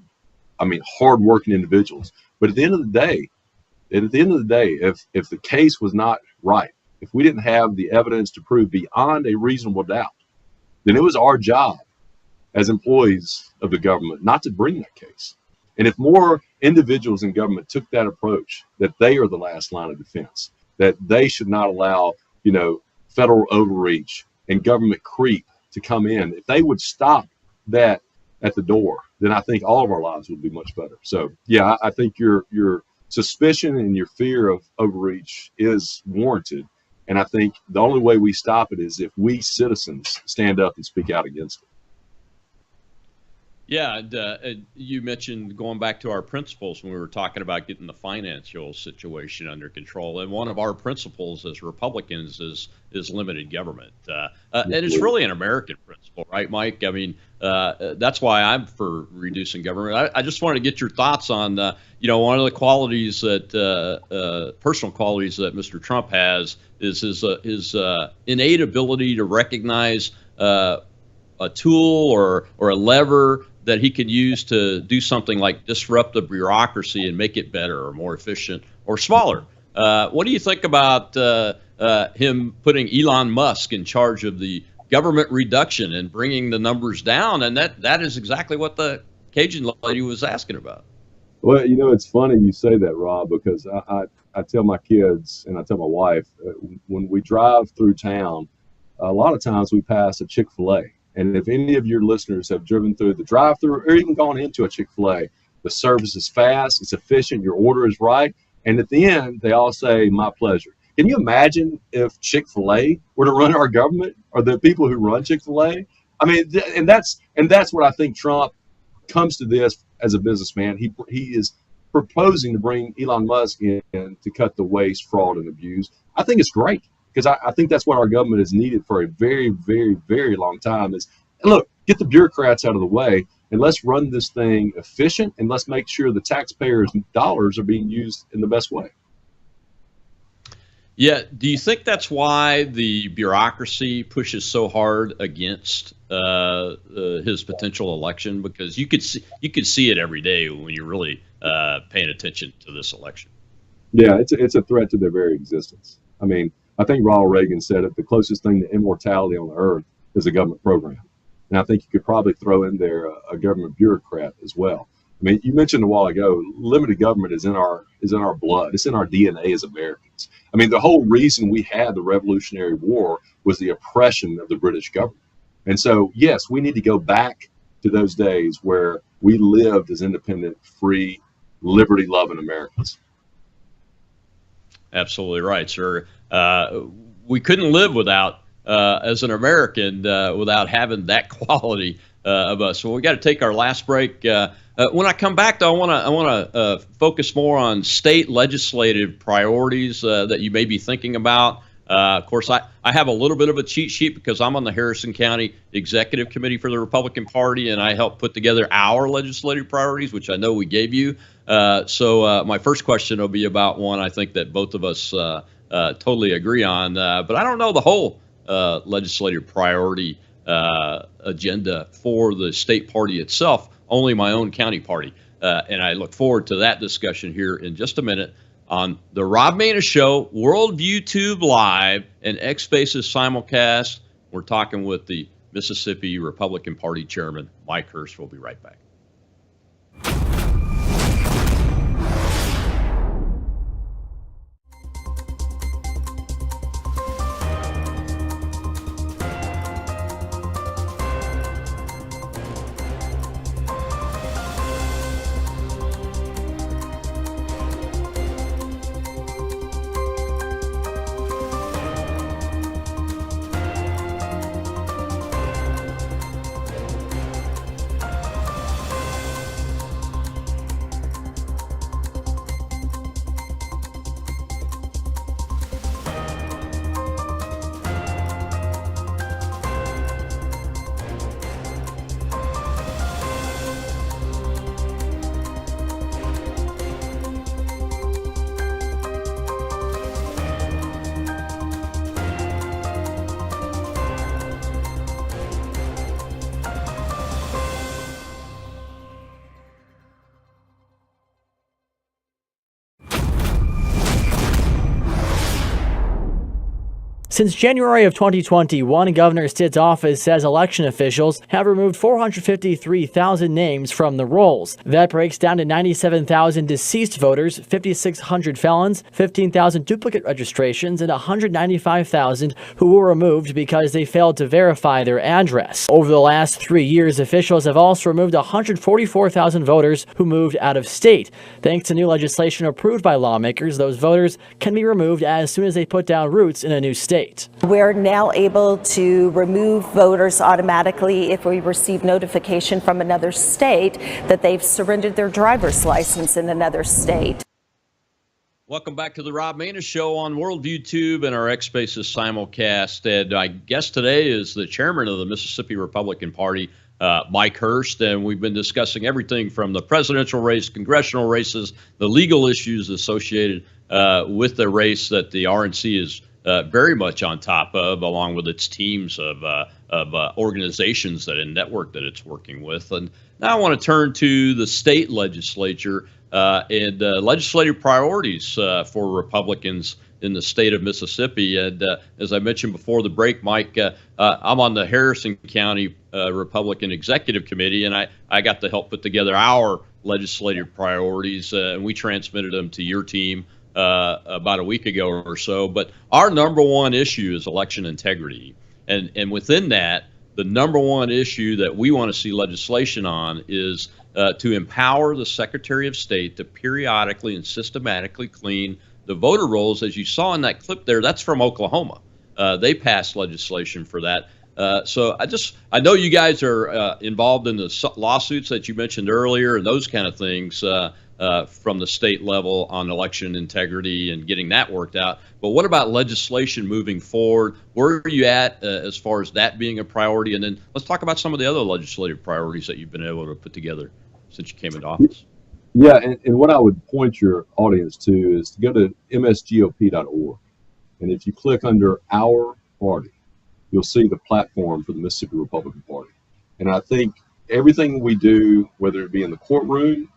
hardworking individuals. But at the end of the day, if the case was not right, if we didn't have the evidence to prove beyond a reasonable doubt, then it was our job as employees of the government not to bring that case. And if more individuals in government took that approach, that they are the last line of defense, that they should not allow, federal overreach and government creep to come in, if they would stop that at the door, then I think all of our lives would be much better. So, yeah, I think your suspicion and your fear of overreach is warranted. And I think the only way we stop it is if we citizens stand up and speak out against it. Yeah, and you mentioned going back to our principles when we were talking about getting the financial situation under control. And one of our principles as Republicans is limited government. And it's really an American principle, right, Mike? I mean, that's why I'm for reducing government. I just wanted to get your thoughts on, one of the qualities that, personal qualities that Mr. Trump has is his innate ability to recognize a tool or a lever that he could use to do something like disrupt the bureaucracy and make it better or more efficient or smaller. What do you think about him putting Elon Musk in charge of the government reduction and bringing the numbers down? And that is exactly what the Cajun lady was asking about. Well, it's funny you say that, Rob, because I tell my kids and I tell my wife, when we drive through town, a lot of times we pass a Chick-fil-A. And if any of your listeners have driven through the drive-through or even gone into a Chick-fil-A, the service is fast, it's efficient, your order is right. And at the end, they all say, "My pleasure." Can you imagine if Chick-fil-A were to run our government, or the people who run Chick-fil-A? I mean, and that's what I think Trump comes to this as a businessman. He is proposing to bring Elon Musk in to cut the waste, fraud, and abuse. I think it's great. Because I think that's what our government has needed for a very, very, very long time is, look, get the bureaucrats out of the way and let's run this thing efficient and let's make sure the taxpayers' dollars are being used in the best way. Yeah. Do you think that's why the bureaucracy pushes so hard against his potential election? Because you could see it every day when you're really paying attention to this election. Yeah, it's a threat to their very existence. I mean, I think Ronald Reagan said it, the closest thing to immortality on the earth is a government program. And I think you could probably throw in there a government bureaucrat as well. I mean, you mentioned a while ago, limited government is in our blood. It's in our DNA as Americans. I mean, the whole reason we had the Revolutionary War was the oppression of the British government. And so, yes, we need to go back to those days where we lived as independent, free, liberty-loving Americans. Absolutely right, sir. We couldn't live without, as an American, without having that quality of us. So we got to take our last break. When I come back, though, I want to focus more on state legislative priorities that you may be thinking about. Of course, I have a little bit of a cheat sheet because I'm on the Harrison County Executive Committee for the Republican Party, and I helped put together our legislative priorities, which I know we gave you. So my first question will be about one I think that both of us totally agree on, but I don't know the whole legislative priority agenda for the state party itself, only my own county party. And I look forward to that discussion here in just a minute on the Rob Maness Show, Worldview Tube Live, and X Spaces simulcast. We're talking with the Mississippi Republican Party Chairman, Mike Hurst. We'll be right back. Since January of 2021, Governor Stitt's office says election officials have removed 453,000 names from the rolls. That breaks down to 97,000 deceased voters, 5,600 felons, 15,000 duplicate registrations, and 195,000 who were removed because they failed to verify their address. Over the last 3 years, officials have also removed 144,000 voters who moved out of state. Thanks to new legislation approved by lawmakers, those voters can be removed as soon as they put down roots in a new state. We're now able to remove voters automatically if we receive notification from another state that they've surrendered their driver's license in another state. Welcome back to the Rob Maness Show on Worldview Tube and our X Spaces simulcast. And I guess today is the chairman of the Mississippi Republican Party, Mike Hurst, and we've been discussing everything from the presidential race, congressional races, the legal issues associated with the race that the RNC is very much on top of, along with its teams of organizations and network that it's working with. And now I want to turn to the state legislature and legislative priorities for Republicans in the state of Mississippi. And as I mentioned before the break, Mike, I'm on the Harrison County Republican Executive Committee, and I got to help put together our legislative priorities, and we transmitted them to your team about a week ago or so. But our number one issue is election integrity. And within that, the number one issue that we want to see legislation on is to empower the Secretary of State to periodically and systematically clean the voter rolls. As you saw in that clip there, that's from Oklahoma. They passed legislation for that. So I know you guys are involved in the lawsuits that you mentioned earlier and those kind of things from the state level on election integrity and getting that worked out. But what about legislation moving forward? Where are you at as far as that being a priority? And then let's talk about some of the other legislative priorities that you've been able to put together since you came into office. Yeah, and what I would point your audience to is to go to msgop.org. And if you click under Our Party, you'll see the platform for the Mississippi Republican Party. And I think everything we do, whether it be in the courtroom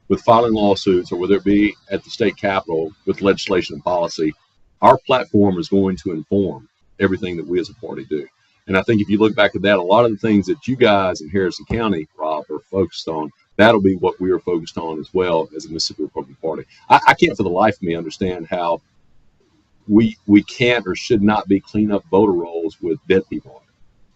with filing lawsuits or whether it be at the state capitol with legislation and policy, our platform is going to inform everything that we as a party do. And I think if you look back at that, a lot of the things that you guys in Harrison County, Rob, are focused on, that'll be what we are focused on as well as the Mississippi Republican Party. I can't for the life of me understand how we can't or should not be cleaning up voter rolls with dead people on it.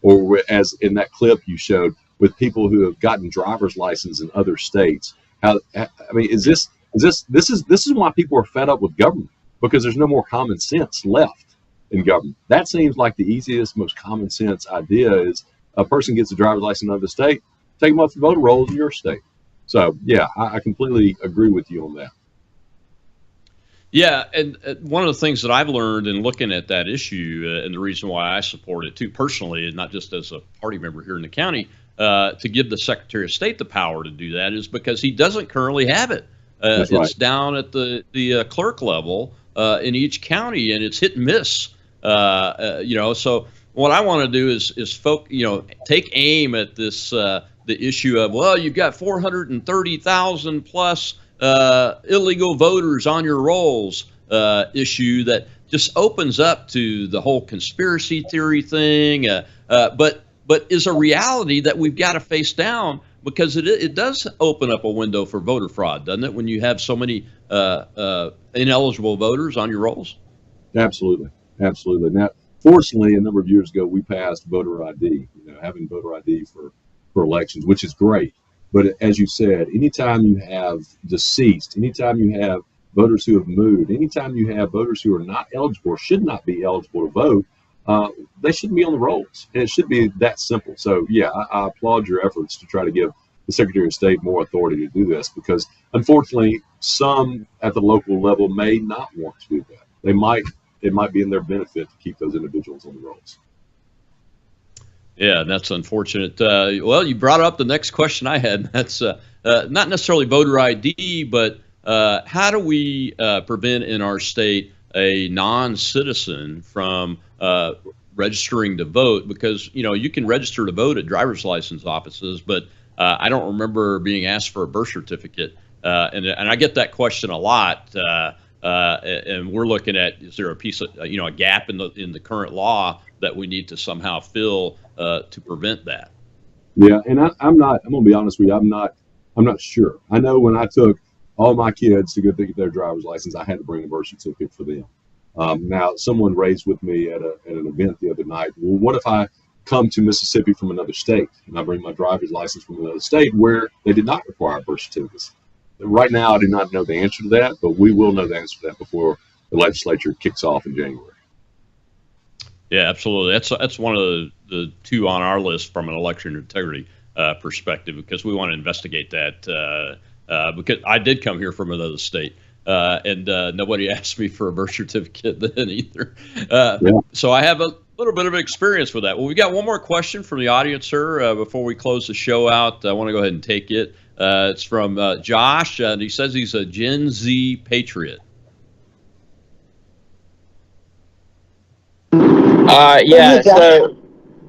Or as in that clip you showed, with people who have gotten driver's license in other states. How, I mean, this is why people are fed up with government, because there's no more common sense left in government. That seems like the easiest, most common sense idea is a person gets a driver's license in another state, take them off the voter rolls in your state. So, yeah, I completely agree with you on that. Yeah, and one of the things that I've learned in looking at that issue, and the reason why I support it too personally, and not just as a party member here in the county, to give the Secretary of State the power to do that is because he doesn't currently have it. That's right. It's down at the clerk level in each county, and it's hit and miss. So what I want to do is take aim at this the issue of, well, you've got 430,000 plus illegal voters on your rolls issue that just opens up to the whole conspiracy theory thing, but is a reality that we've got to face down, because it does open up a window for voter fraud, doesn't it, when you have so many ineligible voters on your rolls? Absolutely. Now, fortunately, a number of years ago, we passed voter ID, having voter ID for elections, which is great. But as you said, anytime you have deceased, anytime you have voters who have moved, anytime you have voters who are not eligible or should not be eligible to vote, they shouldn't be on the rolls. And it should be that simple. So, yeah, I applaud your efforts to try to give the Secretary of State more authority to do this, because unfortunately, some at the local level may not want to do that. It might be in their benefit to keep those individuals on the rolls. Yeah, that's unfortunate. Well, you brought up the next question I had. That's not necessarily voter ID, but how do we prevent in our state a non-citizen from registering to vote? Because, you can register to vote at driver's license offices, but I don't remember being asked for a birth certificate. And I get that question a lot. And we're looking at, is there a piece of, a gap in the current law that we need to somehow fill to prevent that? Yeah, and I'm going to be honest with you, I'm not sure. I know when I took all my kids to go get their driver's license, I had to bring a birth certificate for them. Now, someone raised with me at an event the other night, well, what if I come to Mississippi from another state and I bring my driver's license from another state where they did not require birth certificates? Right now, I do not know the answer to that, but we will know the answer to that before the legislature kicks off in January. Yeah, absolutely. That's one of the two on our list from an election integrity perspective, because we want to investigate that. Because I did come here from another state, and nobody asked me for a birth certificate then either. So I have a little bit of experience with that. Well, we got one more question from the audience, sir. Before we close the show out, I want to go ahead and take it. It's from Josh, and he says he's a Gen Z patriot. Yeah,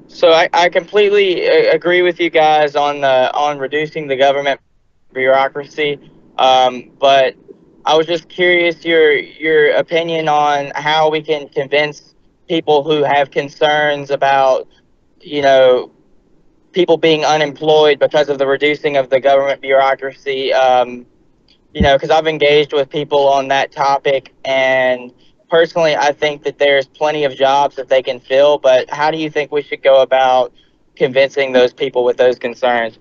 so I completely agree with you guys on reducing the government bureaucracy. But I was just curious your opinion on how we can convince people who have concerns about, people being unemployed because of the reducing of the government bureaucracy. Because I've engaged with people on that topic, and personally, I think that there's plenty of jobs that they can fill, but how do you think we should go about convincing those people with those concerns?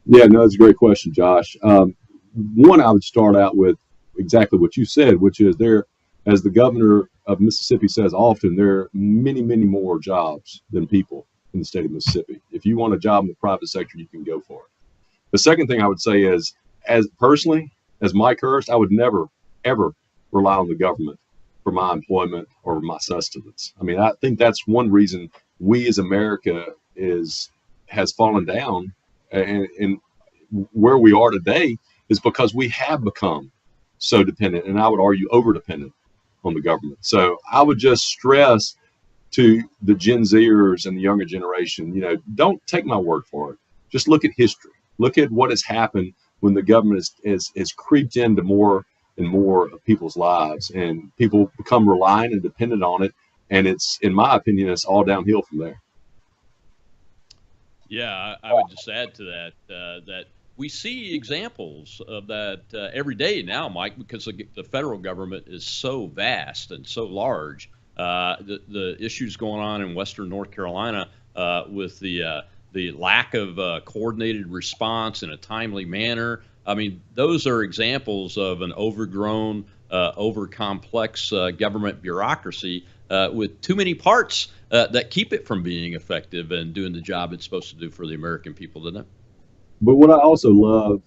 Yeah, no, that's a great question, Josh. One, I would start out with exactly what you said, which is as the governor of Mississippi says often, there are many, many more jobs than people in the state of Mississippi. If you want a job in the private sector, you can go for it. The second thing I would say is, as Mike Hurst, I would never, ever rely on the government for my employment or my sustenance. I mean, I think that's one reason we as America has fallen down, and where we are today is because we have become so dependent, and I would argue over dependent on the government. So I would just stress to the Gen Zers and the younger generation, don't take my word for it. Just look at history. Look at what has happened when the government has creeped into more and more of people's lives, and people become reliant and dependent on it. And it's, in my opinion, it's all downhill from there. Yeah, I would just add to that that we see examples of that every day now, Mike, because the federal government is so vast and so large. The issues going on in Western North Carolina with the lack of coordinated response in a timely manner. I mean, those are examples of an overgrown, over-complex government bureaucracy with too many parts that keep it from being effective and doing the job it's supposed to do for the American people, doesn't it? But what I also love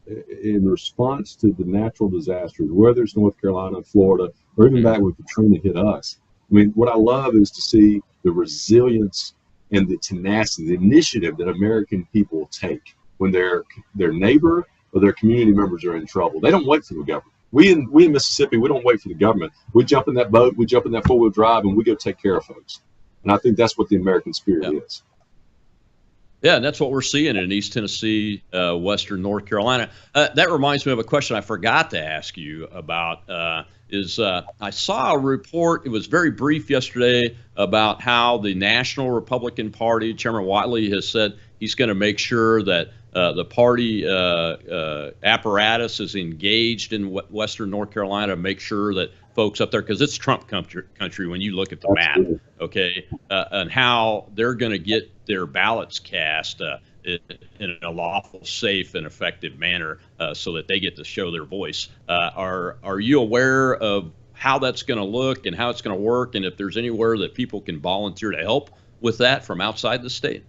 in response to the natural disasters, whether it's North Carolina, Florida, or even back when Katrina hit us, I mean, what I love is to see the resilience and the tenacity, the initiative that American people take when their neighbor or their community members are in trouble. They don't wait for the government. We in Mississippi, we don't wait for the government. We jump in that boat, we jump in that four-wheel drive, and we go take care of folks. And I think that's what the American spirit is. Yeah, and that's what we're seeing in East Tennessee, Western North Carolina. That reminds me of a question I forgot to ask you about. I saw a report, it was very brief yesterday, about how the National Republican Party, Chairman Whatley, has said he's going to make sure that the party apparatus is engaged in Western North Carolina, make sure that folks up there, because it's Trump country when you look at the map, okay, and how they're going to get their ballots cast in a lawful, safe, and effective manner so that they get to show their voice. Are you aware of how that's going to look and how it's going to work, and if there's anywhere that people can volunteer to help with that from outside the state?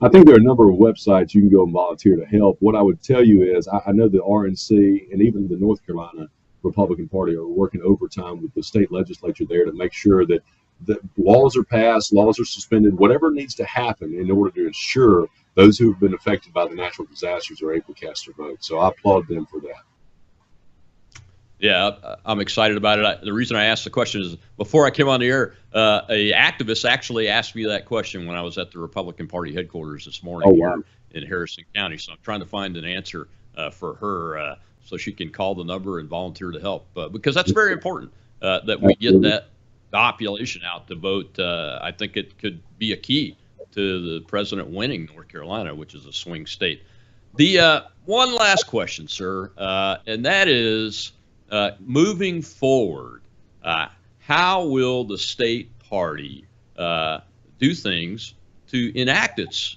I think there are a number of websites you can go and volunteer to help. What I would tell you is I know the RNC and even the North Carolina Republican Party are working overtime with the state legislature there to make sure that the laws are passed, laws are suspended, whatever needs to happen in order to ensure those who have been affected by the natural disasters are able to cast their vote. So I applaud them for that. Yeah, I'm excited about it. The reason I asked the question is before I came on the air, a activist actually asked me that question when I was at the Republican Party headquarters this morning here in Harrison County. So I'm trying to find an answer for her so she can call the number and volunteer to help, because that's very important that we get that population out to vote. I think it could be a key to the president winning North Carolina, which is a swing state. The one last question, sir, and that is moving forward, how will the state party do things to enact its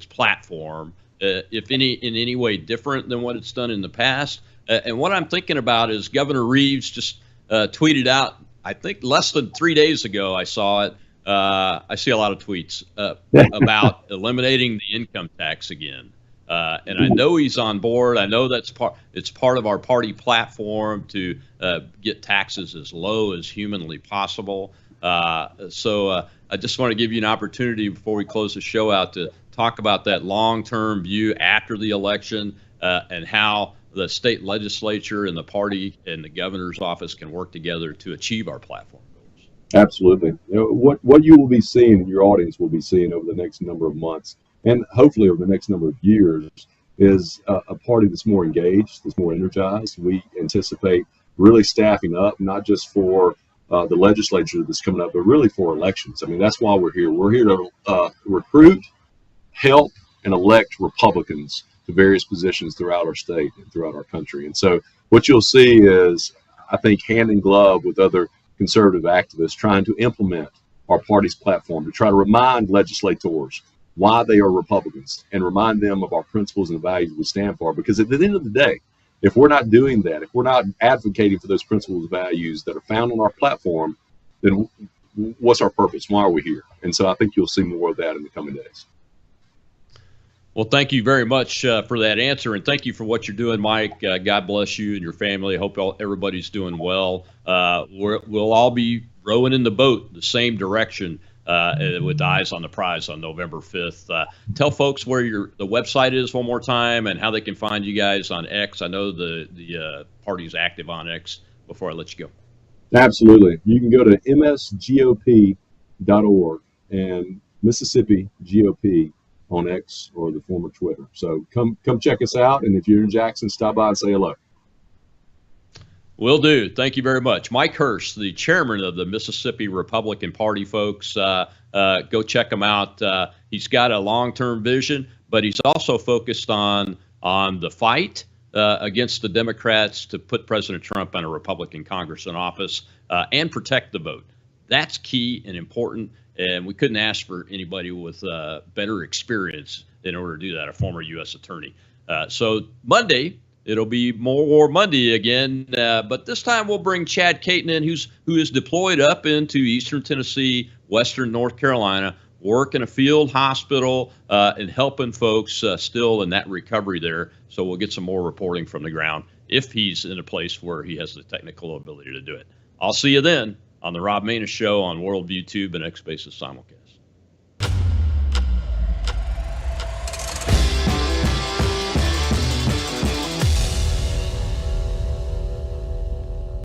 platform, if in any way different than what it's done in the past? And what I'm thinking about is Governor Reeves just tweeted out, I think less than 3 days ago, I saw it. I see a lot of tweets about eliminating the income tax again. And I know he's on board. I know it's part of our party platform to get taxes as low as humanly possible. So I just want to give you an opportunity before we close the show out to talk about that long-term view after the election, and how the state legislature and the party and the governor's office can work together to achieve our platform goals. Absolutely. What you will be seeing, and your audience will be seeing over the next number of months, and hopefully over the next number of years, is a party that's more engaged, that's more energized. We anticipate really staffing up, not just for the legislature that's coming up, but really for elections. I mean, that's why we're here. We're here to recruit, help, and elect Republicans to various positions throughout our state and throughout our country. And so what you'll see is, I think, hand in glove with other conservative activists trying to implement our party's platform to try to remind legislators why they are Republicans and remind them of our principles and values we stand for. Because at the end of the day, if we're not doing that, if we're not advocating for those principles and values that are found on our platform, then what's our purpose? Why are we here? And so I think you'll see more of that in the coming days. Well, thank you very much for that answer, and thank you for what you're doing, Mike. God bless you and your family. I hope everybody's doing well. We'll all be rowing in the boat the same direction with eyes on the prize on November 5th. Tell folks where the website is one more time and how they can find you guys on X. I know the party's active on X before I let you go. Absolutely. You can go to msgop.org and Mississippi GOP on X or the former Twitter. So come check us out, and if you're in Jackson, stop by and say hello. Will do. Thank you very much. Mike Hurst, the chairman of the Mississippi Republican Party, folks. Go check him out. He's got a long-term vision, but he's also focused on the fight against the Democrats to put President Trump and a Republican Congress in office and protect the vote. That's key and important, and we couldn't ask for anybody with better experience in order to do that, a former U.S. attorney. So Monday, it'll be More War Monday again, but this time we'll bring Chad Caton in, who is deployed up into Eastern Tennessee, Western North Carolina, work in a field hospital and helping folks still in that recovery there. So we'll get some more reporting from the ground if he's in a place where he has the technical ability to do it. I'll see you then on the Rob Maness Show on Worldview Tube and X Spaces simulcast.